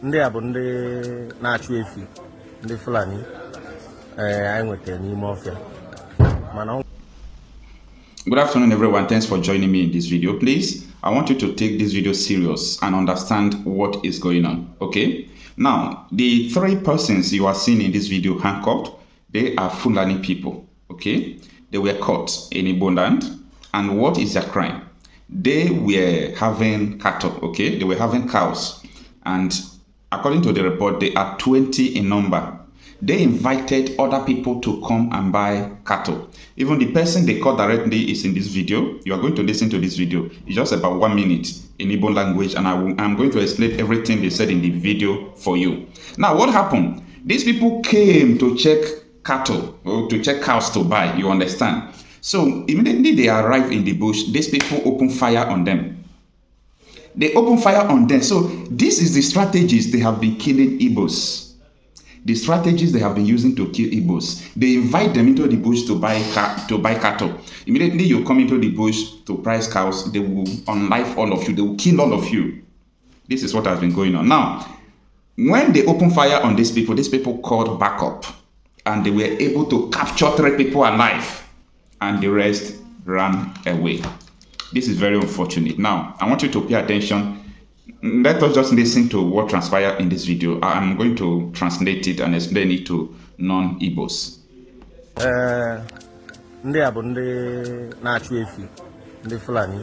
ndị a bụ ndị na-achụ efi ndị Fulani anyị nwetara n'ime ọfịa mana. Good afternoon, everyone. Thanks for joining me in this video. Please, I want you to take this video serious and understand what is going on. Okay? Now, the three persons you are seeing in this video handcuffed, they are Fulani people. Okay? They were caught in Igbo land. And what is their crime? They were having cattle. Okay? They were having cows. And according to the report, they are 20 in number. They invited other people to come and buy cattle. Even the person they called directly is in this video. You are going to listen to this video. It's just about 1 minute in Igbo language, and I'm going to explain everything they said in the video for you. Now, what happened? These people came to check cattle, or to check cows to buy, you understand? So immediately they arrive in the bush, these people open fire on them. They open fire on them. So this is the strategies they have been killing Igbos. The strategies they have been using to kill Igbos. They invite them into the bush to buy cattle. Immediately you come into the bush to price cows, they will unlife all of you. They will kill all of you. This is what has been going on. Now, when they open fire on these people called backup, and they were able to capture 3 people alive, and the rest ran away. This is very unfortunate. Now, I want you to pay attention. Let us just listen to what transpired in this video. I'm going to translate it and explain it to non-Igbos. Ndị a bụ ndị na-achụ efi ndị Fulani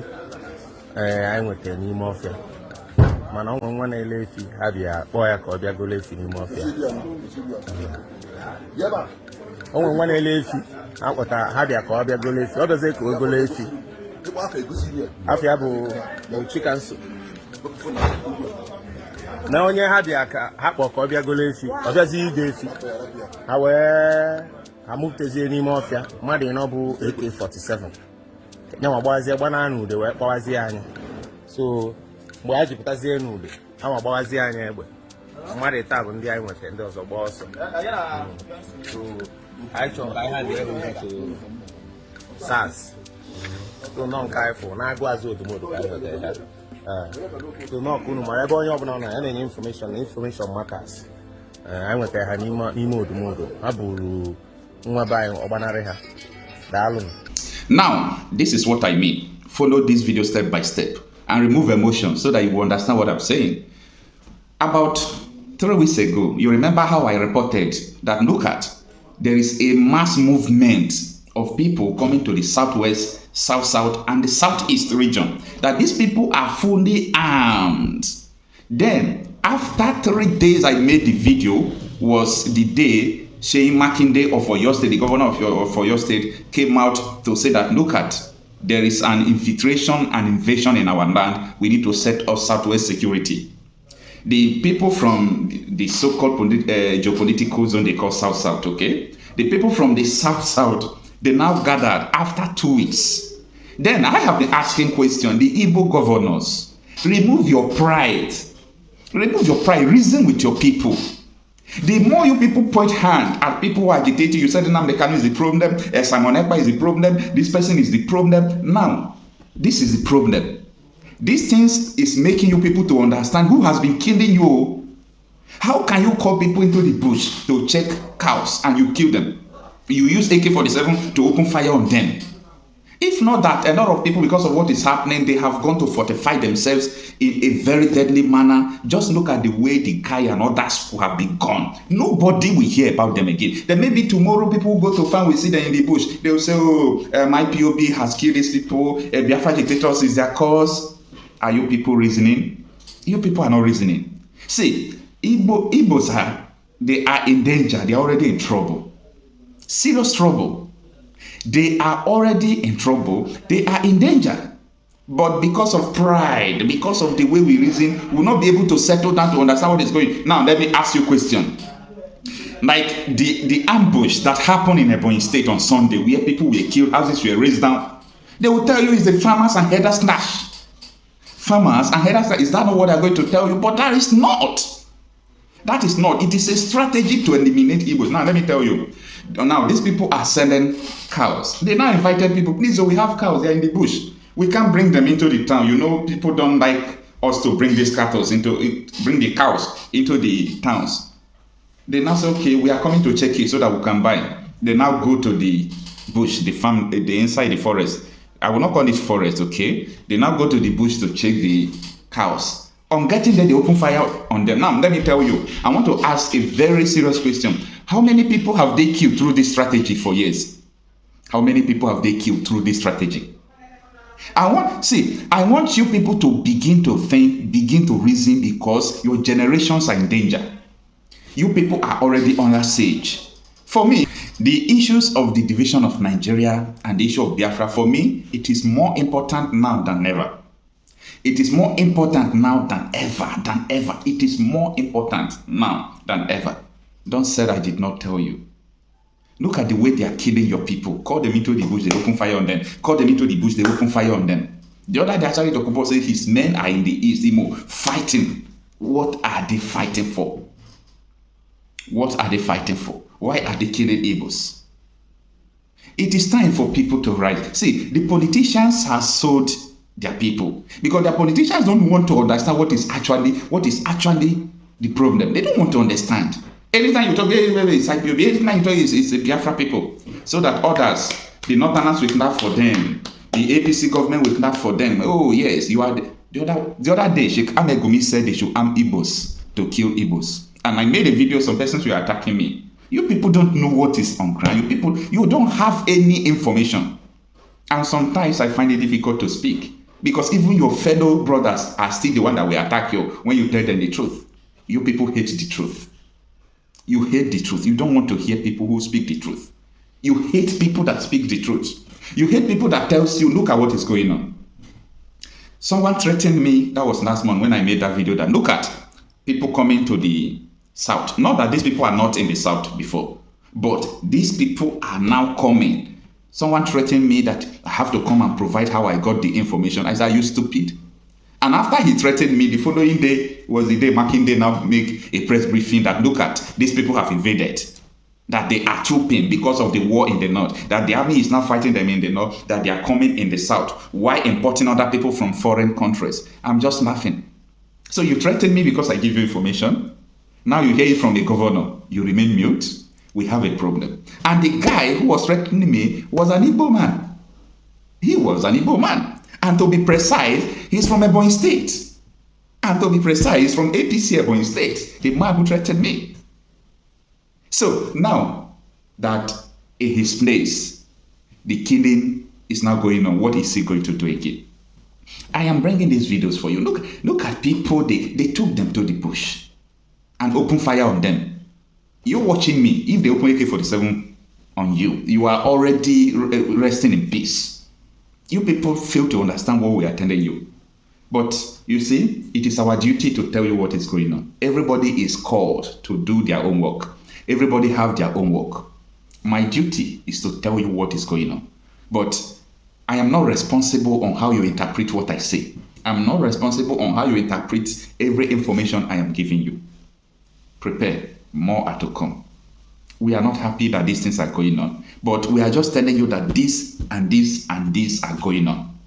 anyị nwetara n'ime ọfịa mana ọ nwa na-ele efi ha bịa kpọọ ya ka ọ bịa golo efi n'ime ọfịa. Ọ nwa na-ele efi akpọta ha bịa ka ọ bịa golo efi. Ọ bịazie ka o golo efi. Afịa bụ chikanso. Na onye ha bịa ka ha kpọ ka ọ bịa golo efi, ọ bịazi ide efi. Ha wee ha mụtezie n'ime ọfịa mmadụ ịnọ bụ AK-47. Nyanwa gbawazie gbana n'ude wee kpọwazie anyị. So mgbe ha jipụtazie n'ude, ha ma gbawazie anyị egbe. Mmadụ taa bụ ndị anyị nwetara, ndị ọzọ gba ọsọ. So anyị chọrọ ka anyị ha dị ebe to SARS. So nọ nke anyị fụ na-agụ azụ odumodu ka anyị nwetara ya. So no kunu mara ebe onye ọbụla na ya na-enye information markers. I nwetara ha n'ime odumodu. Ha buru nwa be anyị ọgbanarị ha. Daalụ. Now, this is what I mean. Follow this video step by step and remove emotion so that you will understand what I'm saying. About 3 weeks ago, you remember how I reported that, look at, there is a mass movement of people coming to the southwest, south, and the southeast region, that these people are fully armed. Then, after 3 days I made the video, was the day Sheyi Makinde of Oyo State, the governor of Oyo State, came out to say that, look at, there is an infiltration and invasion in our land. We need to set up southwest security. The people from the so-called geopolitical zone they call south, okay? The people from the south, they now gathered after 2 weeks. Then I have been asking questions. The Igbo governors, remove your pride. Remove your pride. Reason with your people. The more you people point hand at people who are agitating, you said Nnamdi Kanu is the problem, Simon Ekpa is the problem, this person is the problem. Now, this is the problem. These things is making you people to understand who has been killing you. How can you call people into the bush to check cows and you kill them? You use AK-47 to open fire on them. If not that, a lot of people, because of what is happening, they have gone to fortify themselves in a very deadly manner. Just look at the way the guy and others who have been gone. Nobody will hear about them again. Then maybe tomorrow people will go to farm, we see them in the bush. They will say, oh, my ipob has killed these people. Biafra agitators is their cause. Are you people reasoning? You people are not reasoning. See, Igbos they are in danger. They are already in trouble. Serious trouble. They are already in trouble. They are in danger. But because of pride, because of the way we reason, we will not be able to settle down to understand what is going on. Now, let me ask you a question. Like the ambush that happened in Ebonyi State on Sunday, where people were killed, houses were razed down, they will tell you it's the farmers and headers clash. Farmers and headers clash. Is that not what they're going to tell you? But that is not. That is not. It is a strategy to eliminate Igbos. Now, let me tell you. Now, these people are selling cows. They now invited people. Please, so we have cows. They're in the bush. We can't bring them into the town. You know, people don't like us to bring these cattle bring the cows into the towns. They now say, okay, we are coming to check it so that we can buy. They now go to the bush, the farm, the inside the forest. I will not call it forest, okay? They now go to the bush to check the cows. On getting there, they open fire on them. Now, let me tell you, I want to ask a very serious question. How many people have they killed through this strategy for years? How many people have they killed through this strategy? I want you people to begin to think, begin to reason, because your generations are in danger. You people are already on that stage. For me, the issues of the division of Nigeria and the issue of Biafra, for me, it is more important now than ever. It is more important now than ever. It is more important now than ever. Don't say I did not tell you. Look at the way they are killing your people. Call them into the bush, they open fire on them. Call them into the bush, they open fire on them. The other day, actually, Dokubo said his men are in the east, Imo, fighting. What are they fighting for? What are they fighting for? Why are they killing Igbos? It is time for people to rise. See, the politicians have sold their people because their politicians don't want to understand what is actually the problem. They don't want to understand. Anytime you talk, it's IPOB. Anytime you talk, it's the Biafra people. So that others, the Northerners will clap for them. The APC government will clap for them. Oh, yes, you are. The other day, Sheikh Amegumi said they should arm Igbos to kill Igbos. And I made a video, some persons were attacking me. You people don't know what is on ground. You don't have any information. And sometimes I find it difficult to speak. Because even your fellow brothers are still the one that will attack you when you tell them the truth. You people hate the truth. You hate the truth. You don't want to hear people who speak the truth. You hate people that speak the truth. You hate people that tells you, look at what is going on. Someone threatened me, that was last month when I made that video, that look at people coming to the south. Not that these people are not in the south before, but these people are now coming. Someone threatened me that I have to come and provide how I got the information. I said, are you stupid? And after he threatened me, the following day was the day marking day now make a press briefing that look at these people have invaded, that they are trooping because of the war in the north, that the army is now fighting them in the north, that they are coming in the south. Why importing other people from foreign countries? I'm just laughing. So you threaten me because I give you information. Now you hear it from the governor. You remain mute. We have a problem. And the guy who was threatening me was an Igbo man. He was an Igbo man. And to be precise, he's from Ebonyi State. And to be precise, he's from APC Ebonyi State. The man who threatened me. So now that in his place, the killing is now going on, what is he going to do again? I am bringing these videos for you. Look at people, they took them to the bush and opened fire on them. You're watching me. If they open AK-47 on you, you are already resting in peace. You people fail to understand what we are telling you. But you see, it is our duty to tell you what is going on. Everybody is called to do their own work. Everybody have their own work. My duty is to tell you what is going on. But I am not responsible on how you interpret what I say. I'm not responsible on how you interpret every information I am giving you. Prepare. More are to come. We are not happy that these things are going on, but we are just telling you that this and this and this are going on.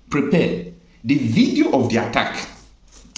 Prepare. The video of the attack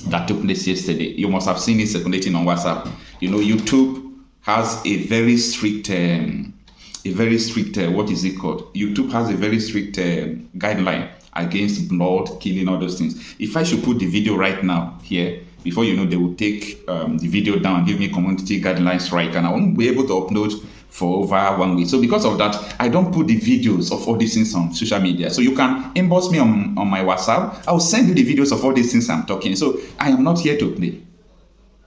that took place yesterday, you must have seen it circulating on WhatsApp. You know, YouTube has a very strict, what is it called? YouTube has a very strict guideline against blood, killing, all those things. If I should put the video right now here, before you know, they will take the video down and give me community guidelines strike, and I won't be able to upload for over 1 week. So because of that, I don't put the videos of all these things on social media. So you can inbox me on my WhatsApp. I'll send you the videos of all these things I'm talking. So I am not here to play.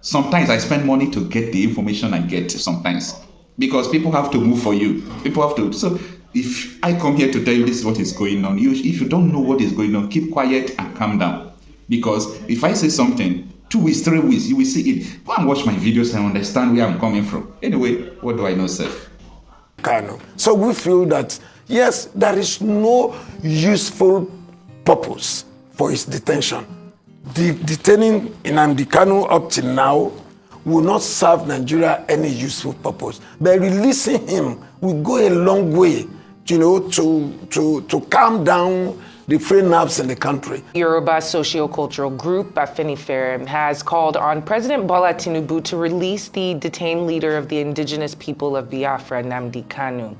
Sometimes I spend money to get the information I get sometimes, because people have to move for you. People have to. So if I come here to tell you this is what is going on, if you don't know what is going on, keep quiet and calm down. Because if I say something, 2 weeks, 3 weeks, you will see it. Go and watch my videos and understand where I'm coming from. Anyway, what do I know, sir? Kanu. So we feel that, yes, there is no useful purpose for his detention. Detaining Nnamdi Kanu up till now will not serve Nigeria any useful purpose. By releasing him will go a long way, you know, to calm down the free nerves in the country. Yoruba socio-cultural group Afenifere has called on President Bola Tinubu to release the detained leader of the indigenous people of Biafra, Nnamdi Kanu.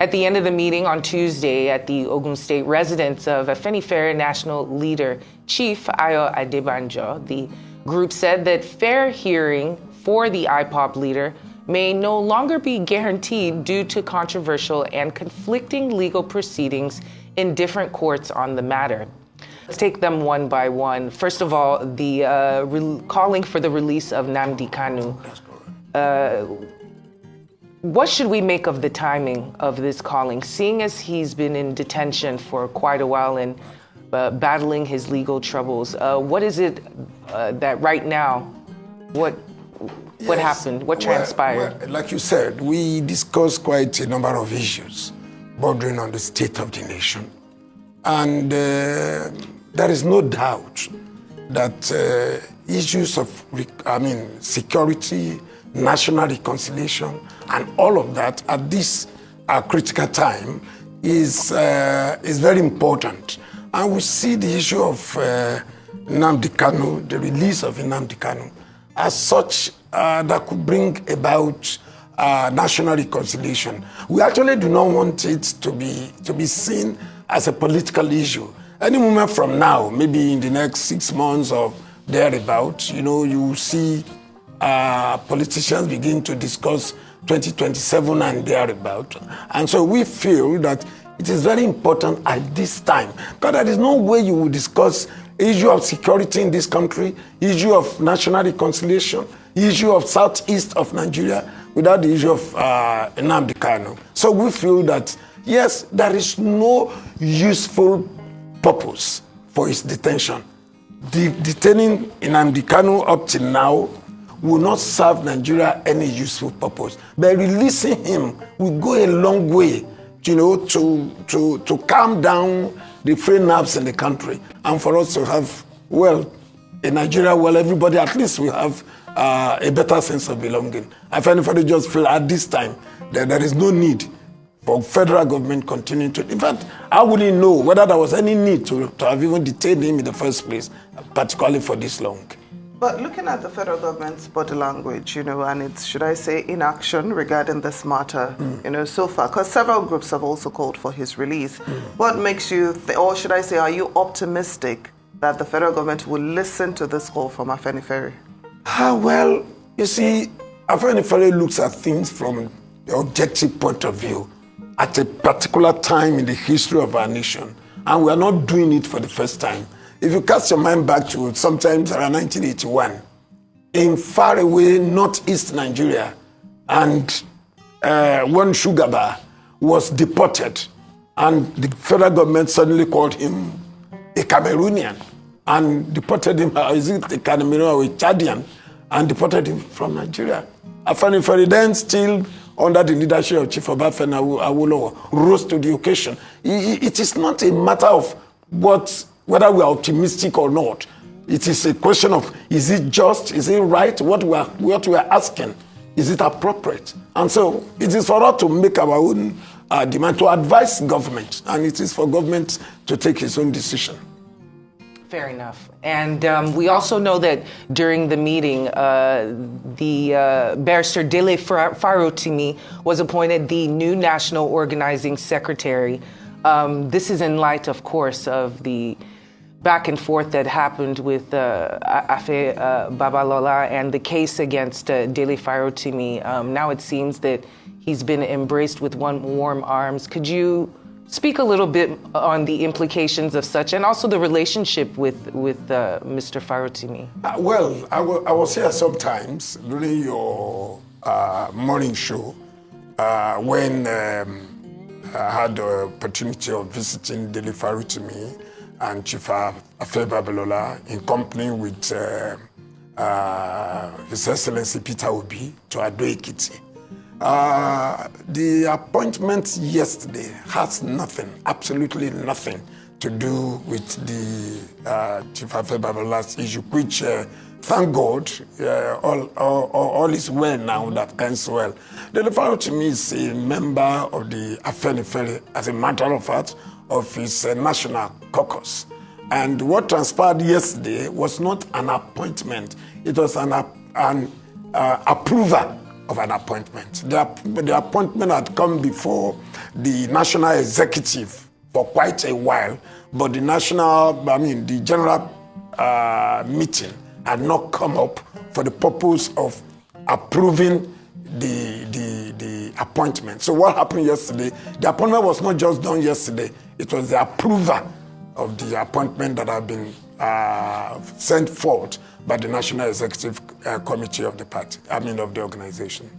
At the end of the meeting on Tuesday at the Ogun State residence of Afenifere National Leader Chief Ayo Adebanjo, the group said that fair hearing for the ipob leader may no longer be guaranteed due to controversial and conflicting legal proceedings in different courts on the matter. Let's take them one by one. First of all, the calling for the release of Nnamdi Kanu. What should we make of the timing of this calling, seeing as he's been in detention for quite a while and battling his legal troubles? What is it that right now, what happened? What transpired? Well, like you said, we discussed quite a number of issues bordering on the state of the nation. And there is no doubt that issues of, security, national reconciliation, and all of that at this critical time is very important. And we see the issue of Nnamdi Kanu, the release of Nnamdi Kanu, as such that could bring about national reconciliation. We actually do not want it to be seen as a political issue. Any moment from now, maybe in the next 6 months or thereabout, you will see politicians begin to discuss 2027 and thereabout. And so we feel that it is very important at this time, because there is no way you will discuss issue of security in this country, issue of national reconciliation, issue of southeast of Nigeria without the issue of Nnamdi Kanu. So we feel that, yes, there is no useful purpose for his detention. Detaining Nnamdi Kanu up till now will not serve Nigeria any useful purpose. By releasing him will go a long way, to calm down the free nerves in the country, and for us to have, in Nigeria, everybody at least will have a better sense of belonging. I just feel at this time that there is no need for federal government continuing to. In fact, I wouldn't know whether there was any need to have even detained him in the first place, particularly for this long. But looking at the federal government's body language, and its, should I say, inaction regarding this matter, so far, because several groups have also called for his release. What makes you, or should I say, are you optimistic that the federal government will listen to this call from Afenifere? Well, you see, Afenifere looks at things from the objective point of view at a particular time in the history of our nation, and we are not doing it for the first time. If you cast your mind back to sometimes around 1981, in faraway northeast Nigeria, and one sugar bar was deported, and the federal government suddenly called him a Cameroonian and deported him, is it a Cameroonian or a Chadian, and deported him from Nigeria. Afenifere then, still under the leadership of Chief Obafemi Awolowo, rose to the occasion. It is not a matter of whether we are optimistic or not. It is a question of, is it just, is it right, what we are asking, is it appropriate? And so it is for us to make our own demand, to advise government, and it is for government to take its own decision. Fair enough. And we also know that during the meeting, the barrister Dele Farotimi was appointed the new National Organizing Secretary. This is in light, of course, of the back and forth that happened with Afe Babalola and the case against Dele Farotimi. Now it seems that he's been embraced with warm arms. Could you speak a little bit on the implications of such, and also the relationship with Mr. Farotimi? Well, I was here sometimes during your morning show when I had the opportunity of visiting Dele Farotimi and Chief Afe Babalola in company with His Excellency Peter Obi to Ado Ekiti. The appointment yesterday has nothing, absolutely nothing, to do with the Chief Afe Babalola's issue, which, thank God, all is well now, that ends well. Dele Farotimi is a member of the Afenifere, as a matter of fact, of his national caucus. And what transpired yesterday was not an appointment. It was an approval of an appointment. The appointment had come before the national executive for quite a while, but the general meeting had not come up for the purpose of approving the appointment. So what happened yesterday, the appointment was not just done yesterday, it was the approval of the appointment that had been sent forth by the National Executive Committee of the party, of the organization.